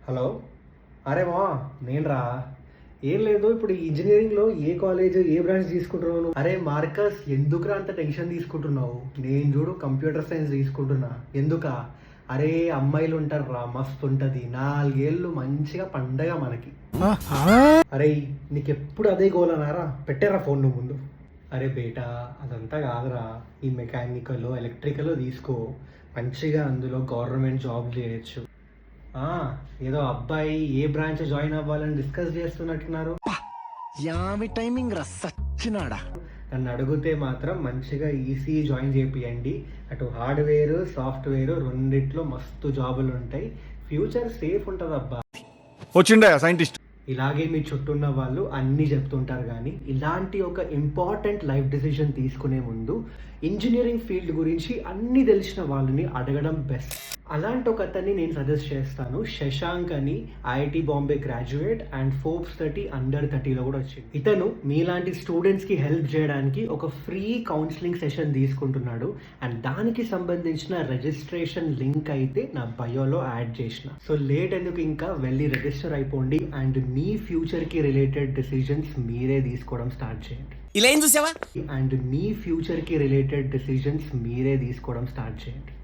Hello. అరే మా, నేను రా. ఏం లేదు, ఇప్పుడు ఇంజనీరింగ్లో ఏ కాలేజ్ ఏ బ్రాంచ్ తీసుకుంటున్నావు నువ్వు? అరే మార్కస్, ఎందుకురా అంత టెన్షన్ తీసుకుంటున్నావు? నేను చూడు కంప్యూటర్ సైన్స్ తీసుకుంటున్నా. ఎందుకా? అరే అమ్మాయిలు ఉంటారు రా, మస్తు ఉంటుంది. 4 ఏళ్ళు మంచిగా పండగ మనకి. అరే నీకు ఎప్పుడు అదే గోల్ అన్నారా? పెట్టారా ఫోన్ నువ్వు ముందు. అరే బేటా, అదంతా కాదురా. ఈ మెకానికల్ ఎలక్ట్రికల్ తీసుకో, మంచిగా అందులో గవర్నమెంట్ జాబ్ చేయొచ్చు. ఏదో అబ్బాయి ఏ బ్రాంచ్ జాయిన్ అవ్వాలని డిస్కస్ చేస్తున్నట్టున్నారు. యామి టైమింగ్ రా సచ్చినాడా. నన్ను అడిగితే మాత్రం మంచిగా ఈసీ జాయిన్ చేపియండి. అటు హార్డ్వేర్ సాఫ్ట్వేర్ రెండిట్లో మస్తు జాబులు ఉంటాయి. ఫ్యూచర్ సేఫ్ ఉంటుంది అబ్బా. వచ్చిండే సైంటిస్ట్. ఇలాగే మీ చుట్టూ ఉన్న వాళ్ళు అన్నీ చెప్తుంటారు, కానీ ఇలాంటి ఒక ఇంపార్టెంట్ లైఫ్ డెసిషన్ తీసుకునే ముందు ఇంజనీరింగ్ ఫీల్డ్ గురించి అన్నీ తెలిసిన వాళ్ళని అడగడం బెస్ట్. అలాంటి ఒక అతన్ని నేను సజెస్ట్ చేస్తాను. శశాంక్ అని, IIT Bombay graduate and Forbes 30 under 30లో కూడా వచ్చింది. ఇతను మీలాంటి స్టూడెంట్స్కి హెల్ప్ చేయడానికి ఒక ఫ్రీ కౌన్సిలింగ్ సెషన్ తీసుకుంటున్నాడు. అండ్ దానికి సంబంధించిన రిజిస్ట్రేషన్ లింక్ అయితే నా బయోలో యాడ్ చేసిన. సో లేట్ ఎందుకు, ఇంకా వెళ్ళి రిజిస్టర్ అయిపోండి. అండ్ మీ ఫ్యూచర్కి రిలేటెడ్ డెసిజన్స్ మీరే తీసుకోవడం స్టార్ట్ చేయండి. ఇలా ఏం చూసావా? అండ్ మీ ఫ్యూచర్కి రిలేటెడ్ డెసిజన్స్ మీరే తీసుకోవడం స్టార్ట్ చేయండి.